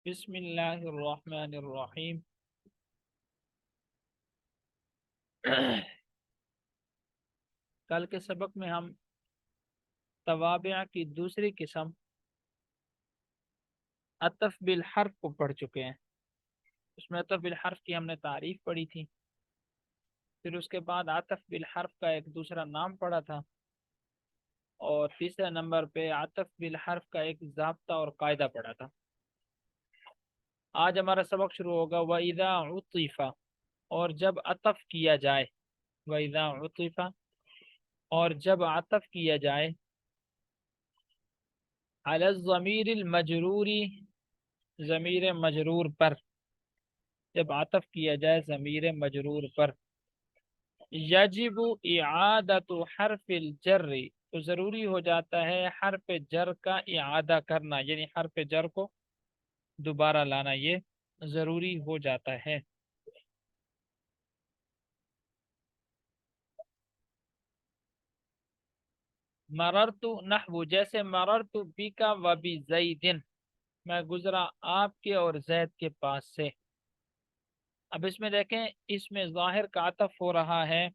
بسم اللہ الرحمن الرحیم۔ کل کے سبق میں ہم توابع کی دوسری قسم عطف بالحرف کو پڑھ چکے ہیں۔ اس میں عطف بالحرف کی ہم نے تعریف پڑھی تھی، پھر اس کے بعد عطف بالحرف کا ایک دوسرا نام پڑھا تھا، اور تیسرے نمبر پہ عطف بالحرف کا ایک ضابطہ اور قاعدہ پڑھا تھا۔ آج ہمارا سبق شروع ہوگا وَإِذَا عُطِفَ، اور جب عطف کیا جائے، وَإِذَا عُطِفَ، اور جب عطف کیا جائے علی الضمیر المجروری، ضمیر مجرور پر، جب عطف کیا جائے ضمیر مجرور پر، یجب اعادت حرف الجر، تو ضروری ہو جاتا ہے حرف جر کا اعادہ کرنا، یعنی حرف جر کو دوبارہ لانا، یہ ضروری ہو جاتا ہے۔ مررت نحو، جیسے مررت بک و بزید، میں گزرا آپ کے اور زید کے پاس سے۔ اب اس میں دیکھیں، اس میں ظاہر کا عطف ہو رہا ہے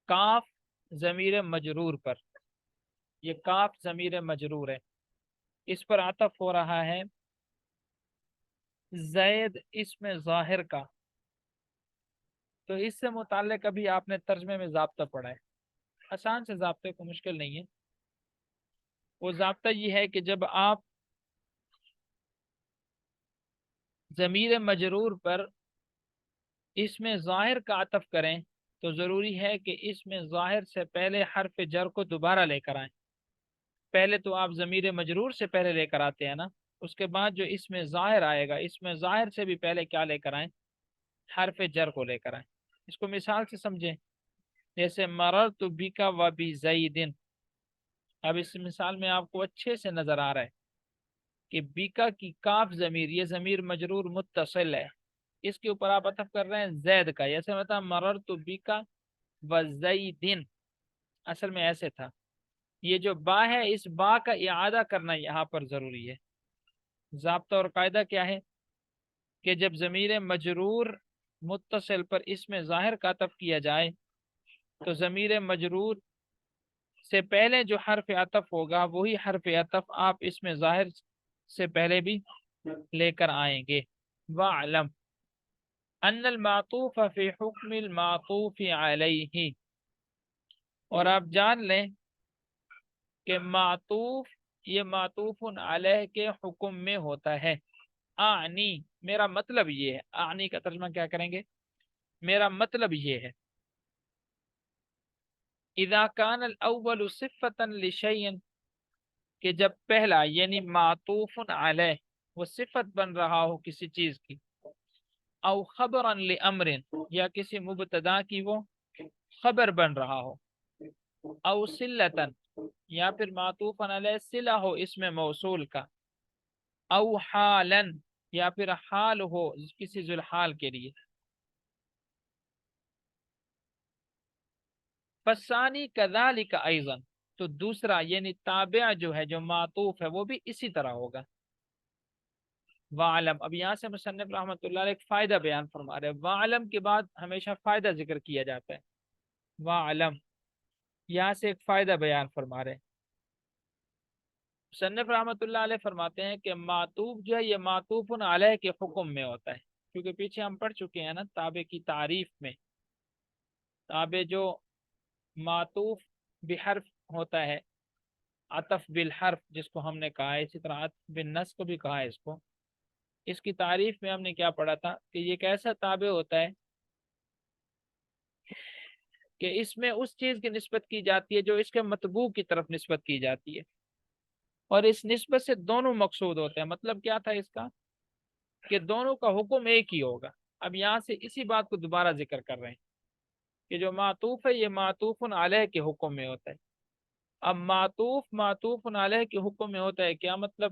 کاف ضمیر مجرور پر، یہ کاف ضمیر مجرور ہے، اس پر عطف ہو رہا ہے زید اسم ظاہر کا۔ تو اس سے متعلق ابھی آپ نے ترجمے میں ضابطہ پڑھا ہے، آسان سے ضابطے کو، مشکل نہیں ہے۔ وہ ضابطہ یہ ہے کہ جب آپ ضمیر مجرور پر اسم ظاہر کا عطف کریں تو ضروری ہے کہ اسم ظاہر سے پہلے حرف جر کو دوبارہ لے کر آئیں۔ پہلے تو آپ ضمیر مجرور سے پہلے لے کر آتے ہیں نا، اس کے بعد جو اسم ظاہر آئے گا، اسم ظاہر سے بھی پہلے کیا لے کر آئیں؟ حرف جر کو لے کر آئیں۔ اس کو مثال سے سمجھیں، جیسے مررت بک و بزید، اب اس مثال میں آپ کو اچھے سے نظر آ رہا ہے کہ بیکا کی کاف ضمیر، یہ ضمیر مجرور متصل ہے، اس کے اوپر آپ عطف کر رہے ہیں زید کا، جیسے مطلب مررت بیکا و زیدن، اصل میں ایسے تھا۔ یہ جو با ہے، اس با کا اعادہ کرنا یہاں پر ضروری ہے۔ ضابطہ اور قاعدہ کیا ہے کہ جب ضمیر مجرور متصل پر اسم ظاہر کا عطف کیا جائے تو ضمیر مجرور سے پہلے جو حرف عطف ہوگا وہی حرف عطف آپ اسم ظاہر سے پہلے بھی لے کر آئیں گے۔ وَاعْلَمْ ان المعطوف فی حکم المعطوف علیہ، اور آپ جان لیں کہ معطوف یہ معطوف علیہ کے حکم میں ہوتا ہے۔ اعنی، میرا مطلب یہ ہے، اعنی کا ترجمہ کیا کریں گے؟ میرا مطلب یہ ہے، اذا کان الاول صفتا لشیء، کہ جب پہلا یعنی معطوف علیہ وہ صفت بن رہا ہو کسی چیز کی، او خبرا لامر، یا کسی مبتدا کی وہ خبر بن رہا ہو، او صلتا، یا پھر معطوف علیہ صلہ ہو اسم موصول کا، او حالا، یا پھر حال ہو کسی ذوالحال کے لیے۔ فثانی کذالک ایضا، تو دوسرا یعنی تابع جو ہے، جو معطوف ہے، وہ بھی اسی طرح ہوگا۔ وعلم، اب یہاں سے مصنف رحمۃ اللہ علیہ ایک فائدہ بیان فرما رہے ہیں۔ وعلم کے بعد ہمیشہ فائدہ ذکر کیا جاتا ہے۔ وعلم، یہاں سے ایک فائدہ بیان فرما رہے ہیں مصنف رحمۃ اللہ علیہ، فرماتے ہیں کہ معطوف جو ہے یہ معطوف علیہ کے حکم میں ہوتا ہے، کیونکہ پیچھے ہم پڑھ چکے ہیں نا تابع کی تعریف میں، تابع جو معطوف بحرف ہوتا ہے، عطف بالحرف جس کو ہم نے کہا ہے، اسی طرح عطف بالنص کو بھی کہا ہے اس کو۔ اس کی تعریف میں ہم نے کیا پڑھا تھا کہ یہ ایک ایسا تابع ہوتا ہے کہ اس میں اس چیز کی نسبت کی جاتی ہے جو اس کے مطبوع کی طرف نسبت کی جاتی ہے، اور اس نسبت سے دونوں مقصود ہوتے ہیں۔ مطلب کیا تھا اس کا کہ دونوں کا حکم ایک ہی ہوگا۔ اب یہاں سے اسی بات کو دوبارہ ذکر کر رہے ہیں کہ جو معطوف ہے یہ معطوف علیہ کے حکم میں ہوتا ہے۔ اب معطوف علیہ کے حکم میں ہوتا ہے، کیا مطلب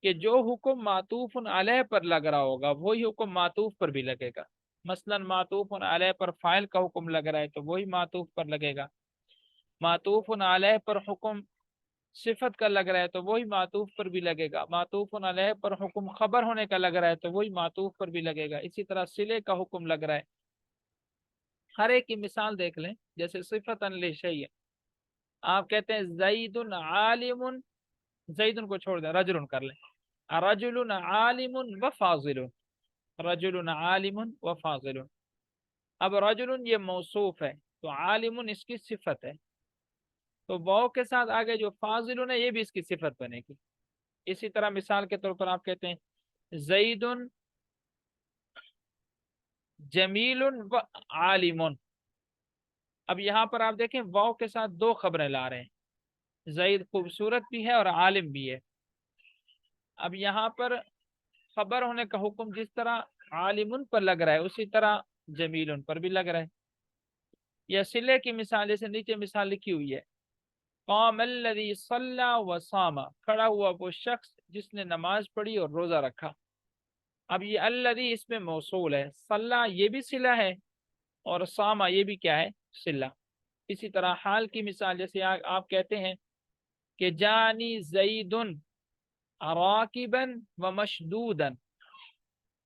کہ جو حکم معطوف علیہ پر لگ رہا ہوگا وہی حکم معطوف پر بھی لگے گا۔ مثلا معطوف علیہ پر فاعل کا حکم لگ رہا ہے تو وہی معطوف پر لگے گا۔ معطوف علیہ پر حکم صفت کا لگ رہا ہے تو وہی معطوف پر بھی لگے گا، معطوف علیہ پر حکم خبر ہونے کا لگ رہا ہے تو وہی معطوف پر بھی لگے گا، اسی طرح صلے کا حکم لگ رہا ہے۔ ہر ایک کی مثال دیکھ لیں، جیسے صفت لشیء، آپ کہتے ہیں زید عالم، زید کو چھوڑ دیں رجل کر لیں، رجل عالم و فاضل، رجل عالم و فاضل۔ اب رجل یہ موصوف ہے تو عالم اس کی صفت ہے، تو واو کے ساتھ آگے جو فاضل ہے یہ بھی اس کی صفت بنے گی۔ اسی طرح مثال کے طور پر آپ کہتے ہیں زید جمیل و عالم، اب یہاں پر آپ دیکھیں واو کے ساتھ دو خبریں لا رہے ہیں، زید خوبصورت بھی ہے اور عالم بھی ہے۔ اب یہاں پر خبر ہونے کا حکم جس طرح عالم پر لگ رہا ہے اسی طرح جمیل پر بھی لگ رہا ہے۔ یا صلے کی مثال جیسے نیچے مثال لکھی ہوئی ہے، قام الذی صلی و صام، کھڑا ہوا وہ شخص جس نے نماز پڑھی اور روزہ رکھا۔ اب یہ الذی اس میں موصول ہے، صلی یہ بھی صلہ ہے اور صام یہ بھی کیا ہے، صلہ۔ اسی طرح حال کی مثال جیسے آپ کہتے ہیں کہ جانی زید راکبا و مشدودا،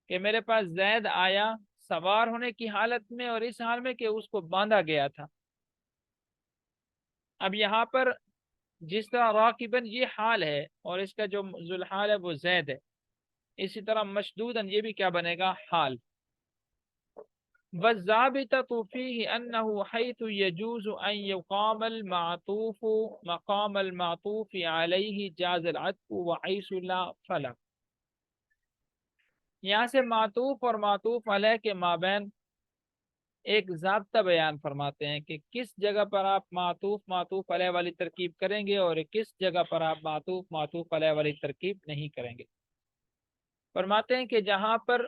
کہ میرے پاس زید آیا سوار ہونے کی حالت میں اور اس حال میں کہ اس کو باندھا گیا تھا۔ اب یہاں پر جس طرح راکبن یہ حال ہے اور اس کا جو ذوالحال ہے وہ زید ہے، اسی طرح مشدودن یہ بھی کیا بنے گا، حال۔ والضابطة فيه أنه حيث يجوز أن يقام المعطوف مقام المعطوف عليه جاز العطف وحيث لا فلا۔ یہاں سے معطوف اور معطوف علیہ کے مابین ایک ضابطہ بیان فرماتے ہیں کہ کس جگہ پر آپ معطوف معطوف علیہ والی ترکیب کریں گے اور کس جگہ پر آپ معطوف معطوف علیہ والی ترکیب نہیں کریں گے۔ فرماتے ہیں کہ جہاں پر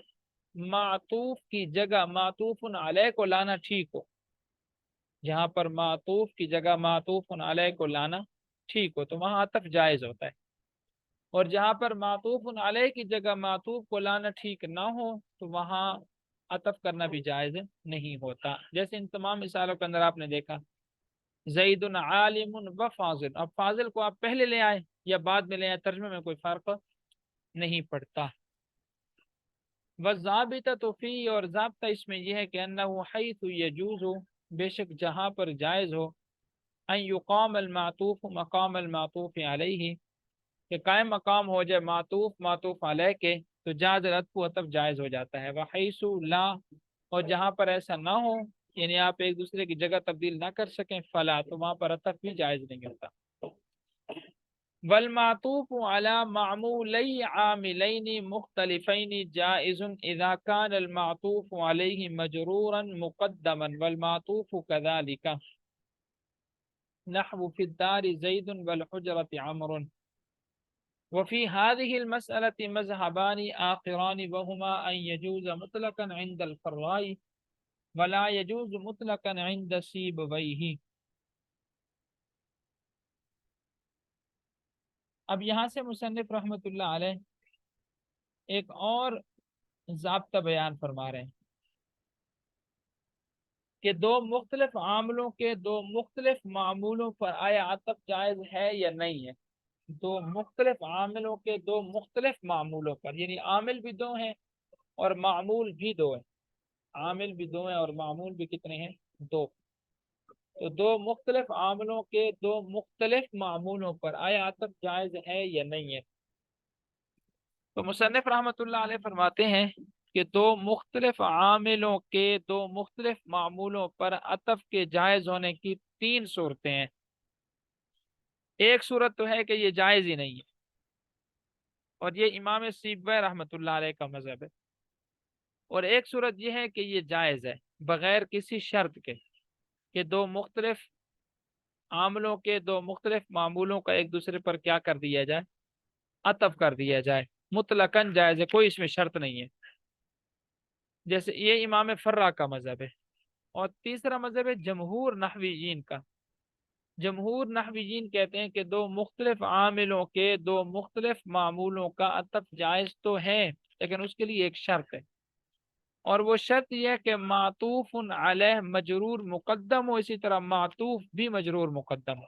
معطوف کی جگہ معطوف علیہ کو لانا ٹھیک ہو، جہاں پر معطوف کی جگہ معطوف علیہ کو لانا ٹھیک ہو تو وہاں عطف جائز ہوتا ہے، اور جہاں پر معطوف علیہ کی جگہ معطوف کو لانا ٹھیک نہ ہو تو وہاں عطف کرنا بھی جائز نہیں ہوتا۔ جیسے ان تمام مثالوں کے اندر آپ نے دیکھا زید عالم و فاضل، اب فاضل کو آپ پہلے لے آئے یا بعد میں لے آئے ترجمے میں کوئی فرق نہیں پڑتا۔ والضابطۃ فی، اور ضابطہ اس میں یہ ہے کہ انہ حیث یجوز، بے شک جہاں پر جائز ہو، ان یقام المعطوف مقام المعطوف علیہ، کہ قائم مقام ہو جائے معطوف معطوف علیہ کے تو جاز العطف عطف جائز ہو جاتا ہے۔ وحیث لا، اور جہاں پر ایسا نہ ہو یعنی آپ ایک دوسرے کی جگہ تبدیل نہ کر سکیں، فلا، تو وہاں پر عطف بھی جائز نہیں ہوتا۔ والمعطوف على معمولي عاملين مختلفين جائز اذا كان المعطوف عليه مجرورا مقدما والمعطوف كذلك، نحو في الدار زيد والحجرة عمرو۔ وفي هذه المسألة مذهبان آخران وهما أن يجوز مطلقا عند الفراء ولا يجوز مطلقا عند سيبويه۔ اب یہاں سے مصنف رحمۃ اللہ علیہ ایک اور ضابطہ بیان فرما رہے ہیں کہ دو مختلف عاملوں کے دو مختلف معمولوں پر آیا عطف جائز ہے یا نہیں ہے۔ دو مختلف عاملوں کے دو مختلف معمولوں پر، یعنی عامل بھی دو ہیں اور معمول بھی دو ہیں، عامل بھی دو ہیں اور معمول بھی کتنے ہیں، دو۔ تو دو مختلف عاملوں کے دو مختلف معمولوں پر آیا عطف جائز ہے یا نہیں ہے۔ تو مصنف رحمۃ اللہ علیہ فرماتے ہیں کہ دو مختلف عاملوں کے دو مختلف معمولوں پر عطف کے جائز ہونے کی تین صورتیں ہیں۔ ایک صورت تو ہے کہ یہ جائز ہی نہیں ہے، اور یہ امام سیبوی رحمۃ اللہ علیہ کا مذہب ہے، اور ایک صورت یہ ہے کہ یہ جائز ہے بغیر کسی شرط کے، کہ دو مختلف عاملوں کے دو مختلف معمولوں کا ایک دوسرے پر کیا کر دیا جائے، عطف کر دیا جائے، مطلقاً جائز ہے، کوئی اس میں شرط نہیں ہے۔ جیسے یہ امام فرا کا مذہب ہے۔ اور تیسرا مذہب ہے جمہور نحویین کا۔ جمہور نحویین کہتے ہیں کہ دو مختلف عاملوں کے دو مختلف معمولوں کا عطف جائز تو ہے لیکن اس کے لیے ایک شرط ہے، اور وہ شرط یہ ہے کہ معطوف علیہ مجرور مقدم ہو، اسی طرح معطوف بھی مجرور مقدم ہو۔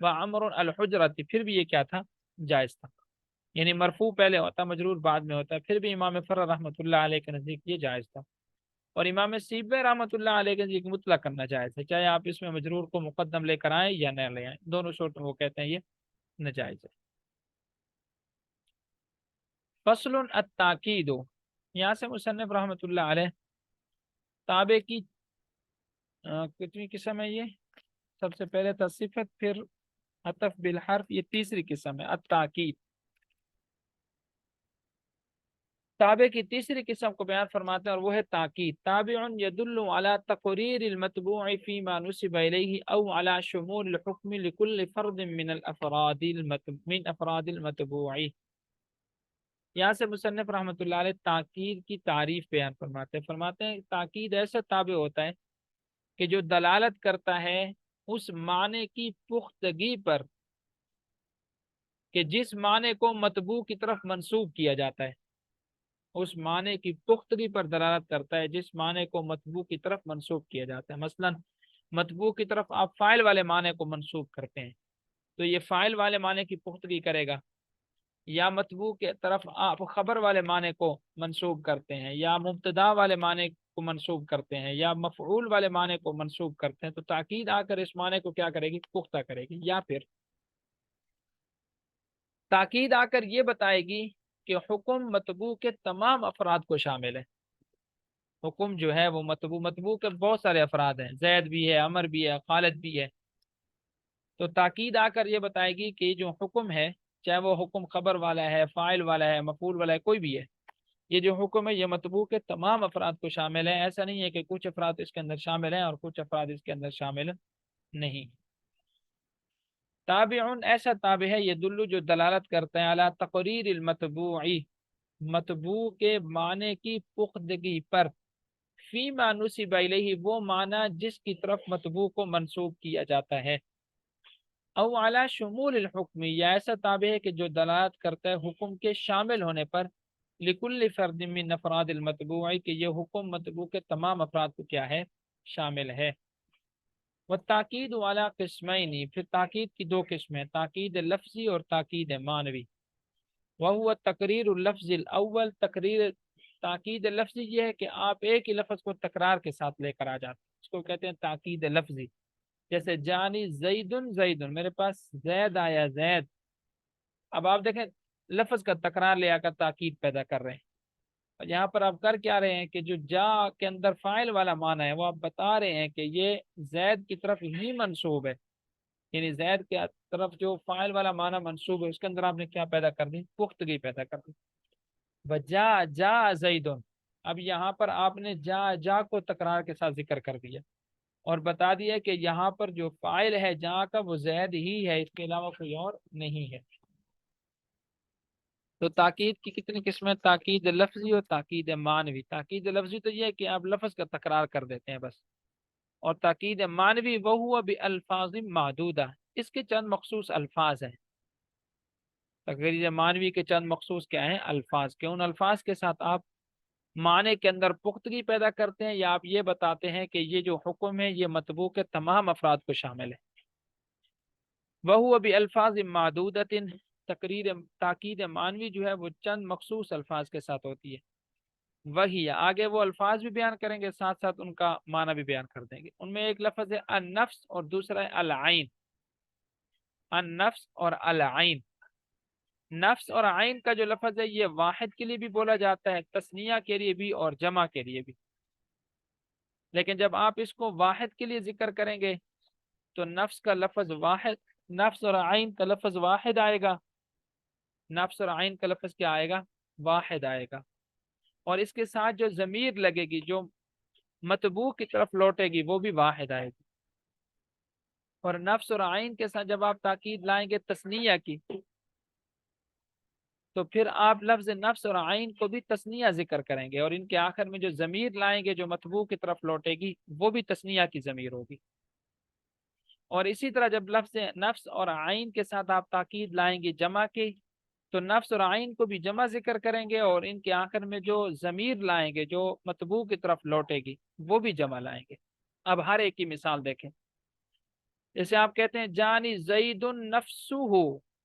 وعمر الحجرتی، پھر بھی یہ کیا تھا؟ جائز تھا. یعنی مرفوع پہلے ہوتا، مجرور بعد میں ہوتا ہے، پھر بھی امام فرر رحمۃ اللہ علیہ کے نزدیک یہ جائز تھا. اور امام سیبوی رحمۃ اللہ علیہ کے نزدیک مطلق کرنا جائز ہے، چاہے آپ اس میں مجرور کو مقدم لے کر آئیں یا نہ لے آئیں، دونوں صورتوں میں وہ کہتے ہیں یہ ناجائز ہے. فصل التاکید، یہاں سے مصنف رحمۃ اللہ علیہ تابع کی کتنی قسم ہے؟ یہ سب سے پہلے تصفت، پھر عطف بالحرف، یہ تیسری قسم ہے التاکید. تابع کی تیسری قسم کو بیان فرماتے ہیں اور وہ ہے تاکید. تابع يدل على تقرير المتبوع فيما نسب إليه او على شمول الحكم لكل فرد من افراد المتبوع. یہاں سے مصنف رحمۃ اللہ علیہ تاکید کی تعریف بیان فرماتے ہیں تاکید ایسا تابع ہوتا ہے کہ جو دلالت کرتا ہے اس معنی کی پختگی پر کہ جس معنی کو متبوع کی طرف منسوب کیا جاتا ہے، اس معنی کی پختگی پر دلالت کرتا ہے جس معنی کو متبوع کی طرف منسوب کیا جاتا ہے. مثلا متبوع کی طرف آپ فاعل والے معنی کو منسوب کرتے ہیں تو یہ فاعل والے معنی کی پختگی کرے گا، یا متبوع کے طرف آپ خبر والے معنی کو منسوب کرتے ہیں، یا مبتدا والے معنی کو منسوب کرتے ہیں، یا مفعول والے معنی کو منسوب کرتے ہیں، تو تاکید آ کر اس معنی کو کیا کرے گی؟ پختہ کرے گی. یا پھر تاکید آ کر یہ بتائے گی کہ حکم متبوع کے تمام افراد کو شامل ہے. حکم جو ہے وہ متبوع کے بہت سارے افراد ہیں، زید بھی ہے، عمر بھی ہے، خالد بھی ہے. تو تاکید آ کر یہ بتائے گی کہ جو حکم ہے، چاہے وہ حکم خبر والا ہے، فاعل والا ہے، مفعول والا ہے، کوئی بھی ہے، یہ جو حکم ہے یہ متبوع کے تمام افراد کو شامل ہے. ایسا نہیں ہے کہ کچھ افراد اس کے اندر شامل ہیں اور کچھ افراد اس کے اندر شامل نہیں. تابع ایسا تابع ہے یہ دلو جو دلالت کرتا ہے علی تقریر المتبوعی، متبوع کے معنی کی پختگی پر، فیما نسب الیہ وہ معنی جس کی طرف متبوع کو منسوب کیا جاتا ہے، او علی شمول الحکم یا ایسا تابع ہے کہ جو دلالت کرتا ہے حکم کے شامل ہونے پر، لکل فرد من افراد المتبوع کہ یہ حکم متبوع کے تمام افراد کو کیا ہے؟ شامل ہے. والتاکید علی قسمین، پھر تاکید کی دو قسمیں، تاکید لفظی اور تاکید معنوی. وہو تقریر اللفظ الاول، تاکید لفظی یہ ہے کہ آپ ایک ہی لفظ کو تکرار کے ساتھ لے کر آ جاتے ہیں، اس کو کہتے ہیں تاکید لفظی. جیسے جانی زیدن زیدن، میرے پاس زید آیا زید. اب آپ دیکھیں لفظ کا تکرار لے آ کر تاکید پیدا کر رہے ہیں. اور یہاں پر آپ کر کیا رہے ہیں کہ جو جا کے اندر فاعل والا معنی ہے وہ آپ بتا رہے ہیں کہ یہ زید کی طرف ہی منسوب ہے، یعنی زید کی طرف جو فاعل والا معنی منسوب ہے اس کے اندر آپ نے کیا پیدا کر دی؟ پختگی پیدا کر دی. وجا جا زیدن، اب یہاں پر آپ نے جا کو تکرار کے ساتھ ذکر کر دیا اور بتا دیا کہ یہاں پر جو فاعل ہے جا کا وہ زید ہی ہے، اس کے علاوہ کوئی اور نہیں ہے. تو تاکید کی کتنی قسمیں؟ تاکید لفظی اور تاکید معنوی. تاکید لفظی تو یہ ہے کہ آپ لفظ کا تکرار کر دیتے ہیں بس، اور تاکید معنوی وہ ہوا بالفاظ محدودہ، اس کے چند مخصوص الفاظ ہیں. تقریر معنوی کے چند مخصوص کیا ہیں؟ الفاظ کے، ان الفاظ کے ساتھ آپ معنی کے اندر پختگی پیدا کرتے ہیں، یا آپ یہ بتاتے ہیں کہ یہ جو حکم ہے یہ متبوع کے تمام افراد کو شامل ہے. وہو بالفاظ محدودۃ، تاکید معنوی جو ہے وہ چند مخصوص الفاظ کے ساتھ ہوتی ہے. وہی آگے وہ الفاظ بھی بیان کریں گے، ساتھ ساتھ ان کا معنی بھی بیان کر دیں گے. ان میں ایک لفظ ہے النفس اور دوسرا ہے العین. النفس اور العین، نفس اور عین کا جو لفظ ہے یہ واحد کے لیے بھی بولا جاتا ہے، تثنیہ کے لیے بھی اور جمع کے لیے بھی. لیکن جب آپ اس کو واحد کے لیے ذکر کریں گے تو نفس کا لفظ واحد، نفس اور عین کا لفظ واحد آئے گا، نفس اور عین کا لفظ کیا آئے گا؟ واحد آئے گا. اور اس کے ساتھ جو ضمیر لگے گی جو متبوع کی طرف لوٹے گی وہ بھی واحد آئے گی. اور نفس اور عین کے ساتھ جب آپ تاکید لائیں گے تثنیہ کی تو پھر آپ لفظ نفس اور عین کو بھی تثنیہ ذکر کریں گے، اور ان کے آخر میں جو ضمیر لائیں گے جو متبوع کی طرف لوٹے گی وہ بھی تثنیہ کی ضمیر ہوگی. اور اسی طرح جب لفظ نفس اور عین کے ساتھ آپ تاکید لائیں گے جمع کی تو نفس اور عین کو بھی جمع ذکر کریں گے، اور ان کے آخر میں جو ضمیر لائیں گے جو متبوع کی طرف لوٹے گی وہ بھی جمع لائیں گے. اب ہر ایک کی مثال دیکھیں. جیسے آپ کہتے ہیں جانی زید نفسہ،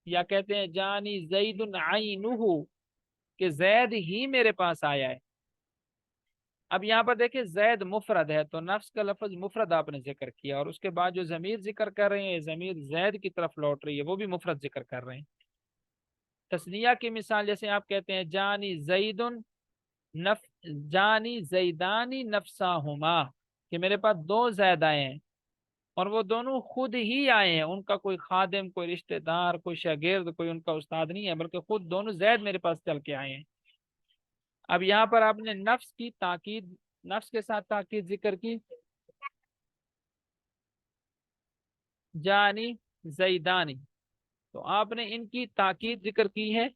یا کہتے ہیں جانی زید عینہ، کہ زید ہی میرے پاس آیا ہے۔ اب یہاں پر دیکھیں زید مفرد ہے تو نفس کا لفظ مفرد آپ نے ذکر کیا، اور اس کے بعد جو ضمیر ذکر کر رہے ہیں ضمیر زید کی طرف لوٹ رہی ہے، وہ بھی مفرد ذکر کر رہے ہیں۔ تثنیہ کی مثال جیسے آپ کہتے ہیں جانی زید نف جانی زیدانی نفساہما، کہ میرے پاس دو زید آئے ہیں اور وہ دونوں خود ہی آئے ہیں، ان کا کوئی خادم، کوئی رشتہ دار، کوئی شاگرد، کوئی ان کا استاد نہیں ہے، بلکہ خود دونوں زید میرے پاس چل کے آئے ہیں۔ اب یہاں پر آپ نے نفس کی تاکید، نفس کے ساتھ تاکید ذکر کی، جانی زیدانی، تو آپ نے ان کی تاکید ذکر کی ہے،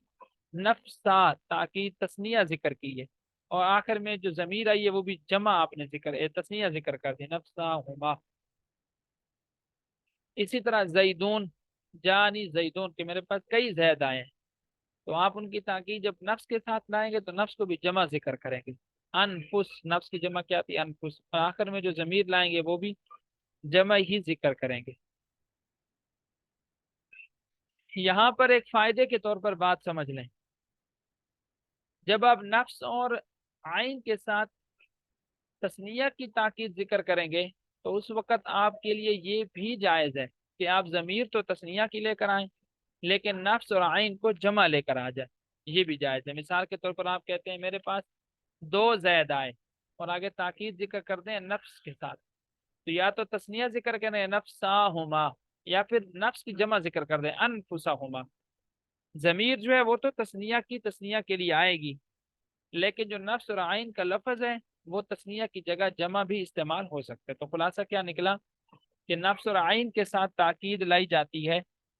نفسا تاکید تثنیہ ذکر کی ہے، اور آخر میں جو ضمیر آئی ہے وہ بھی جمع آپ نے تثنیہ ذکر کر دی، نفسا ہما۔ اسی طرح زیدون، جانی زیدون، کہ میرے پاس کئی زید آئے ہیں، تو آپ ان کی تاکید جب نفس کے ساتھ لائیں گے تو نفس کو بھی جمع ذکر کریں گے، انفس، نفس کی جمع کیا تھی؟ انفس، اور آخر میں جو ضمیر لائیں گے وہ بھی جمع ہی ذکر کریں گے۔ یہاں پر ایک فائدے کے طور پر بات سمجھ لیں، جب آپ نفس اور عین کے ساتھ تثنیہ کی تاکید ذکر کریں گے تو اس وقت آپ کے لیے یہ بھی جائز ہے کہ آپ ضمیر تو تثنیہ کی لے کر آئیں لیکن نفس اور عین کو جمع لے کر آ جائیں، یہ بھی جائز ہے۔ مثال کے طور پر آپ کہتے ہیں میرے پاس دو زید آئے، اور آگے تاکید ذکر کر دیں نفس کے ساتھ، تو یا تو تثنیہ ذکر کریں نفساہما، یا پھر نفس کی جمع ذکر کر دیں انفساہما۔ ضمیر جو ہے وہ تو تثنیہ کے لیے آئے گی، لیکن جو نفس اور عین کا لفظ ہے وہ تثنیہ کی جگہ جمع بھی استعمال ہو سکتا ہے۔ تو خلاصہ کیا نکلا کہ نفس اور عین کے ساتھ تاکید لائی جاتی ہے،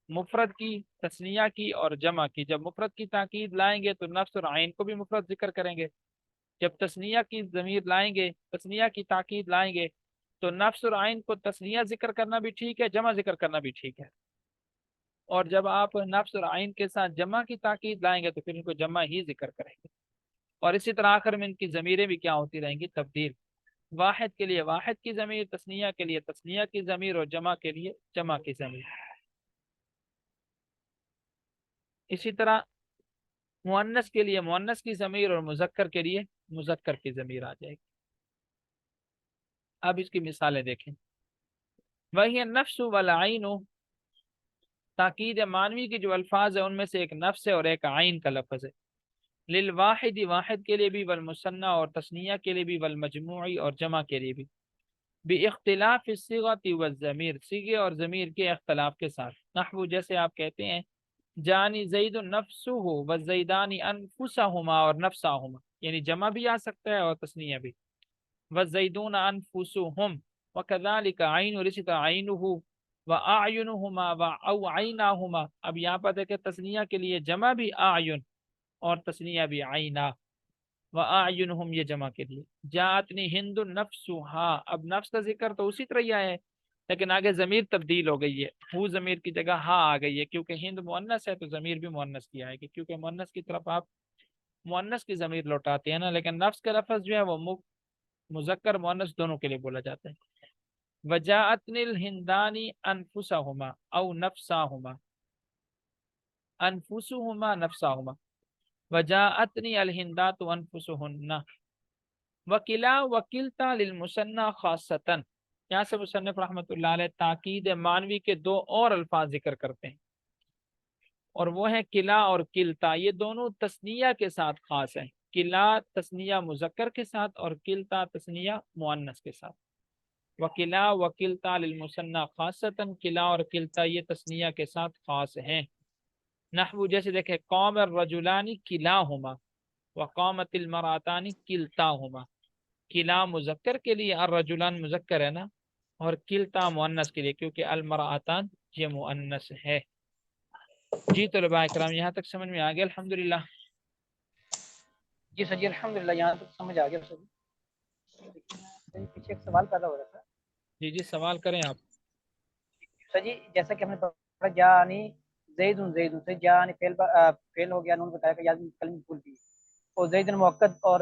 مفرد کی، تثنیہ کی اور جمع کی۔ جب مفرد کی تاکید لائیں گے تو نفس اور عین کو بھی مفرد ذکر کریں گے، جب تثنیہ کی ضمیر لائیں گے، تثنیہ کی تاکید لائیں گے تو نفس اور عین کو تثنیہ ذکر کرنا بھی ٹھیک ہے، جمع ذکر کرنا بھی ٹھیک ہے، اور جب آپ نفس اور عین کے ساتھ جمع کی تاکید لائیں گے تو پھر ان کو جمع ہی ذکر کریں گے، اور اسی طرح آخر میں ان کی ضمیریں بھی کیا ہوتی رہیں گی؟ تبدیل، واحد کے لیے واحد کی ضمیر، تثنیہ کے لیے تثنیہ کی ضمیر، اور جمع کے لیے جمع کی ضمیر۔ اسی طرح مؤنث کے لیے مؤنث کی ضمیر اور مذکر کے لیے مذکر کی ضمیر آ جائے گی۔ اب اس کی مثالیں دیکھیں، وہی نفس والعین، تاکید معنوی کی جو الفاظ ہیں ان میں سے ایک نفس ہے اور ایک عین کا لفظ ہے، للواحد، واحد کے لیے بھی، والمثنى اور تثنیہ کے لیے بھی، والمجموعی اور جمع کے لیے بھی، باختلاف الصیغۃ والضمیر، صیغے اور ضمیر کے اختلاف کے ساتھ۔ نحو جیسے آپ کہتے ہیں جانی زید نفسہ والزیدان انفسہما اور نفسہما، یعنی جمع بھی آ سکتا ہے اور تثنیہ بھی، والزیدون انفسہم، وکذالک عین، اور اسی طرح عینہ، واعینہما او عیناہما۔ اب یہاں پر دیکھیں تثنیہ کے لیے جمع بھی اعین اور تثنیہ بھی عینا، وَأَعْيُنُهُمْ یہ جمع کے لیے۔ جاءتنی ہند نفسها، اب نفس کا ذکر تو اسی طرح ہی آیا ہے لیکن آگے ضمیر تبدیل ہو گئی ہے، وہ ضمیر کی جگہ ہاں آ گئی ہے، کیونکہ ہند مؤنث ہے تو ضمیر بھی مؤنث کی آئے گی، کیونکہ مؤنث کی طرف آپ مؤنث کی ضمیر لوٹاتے ہیں نا، لیکن نفس کا لفظ جو ہے وہ مذکر مؤنث دونوں کے لیے بولا جاتا ہے۔ وَجَاءَتْنِ الْهِنْدَانِ أَنفُسَهُمَا أو نَفْسَهُمَا، أنفسهما نفسهما، وجاءتنی الہندات انفسهن، وکلا وکلتا للمثنى خاصتا۔ یہاں سے مصنف رحمۃ اللہ علیہ تاکید معنوی کے دو اور الفاظ ذکر کرتے ہیں، اور وہ ہیں کلا اور کلتا، یہ دونوں تثنیہ کے ساتھ خاص ہیں، کلا تثنیہ مذکر کے ساتھ اور کلتا تثنیہ مؤنث کے ساتھ۔ وکلا وکلتا للمثنى خاصتا، کلا اور کلتا یہ تثنیہ کے ساتھ خاص ہیں۔ نحو جیسے دیکھیں قام الرجلان کلاہما، وقامت المراتان کلتاہما، کلا مذکر کے لیے، الرجلان مذکر ہے نا، اور کلتا مؤنث کے لیے کیونکہ المراتان یہ مؤنث ہے۔ جی طلباء اکرام یہاں تک سمجھ میں آ گیا الحمدللہ؟ جی سر جی الحمدللہ یہاں تک سمجھ آ گیا سر۔ پیچھے ایک سوال پیدا ہو رہا تھا۔ جی جی سوال کریں آپ۔ سر جی جیسا کہ ہم نے پڑھا جانی زید سے جانی فعل ہو گیا، نون بتایا کہ یاد کلمہ بھول بھی، اور زید موقت اور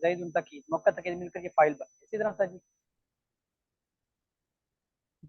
زید تقید موقت تقید مل کر کے فاعل بن، اسی طرح سر جی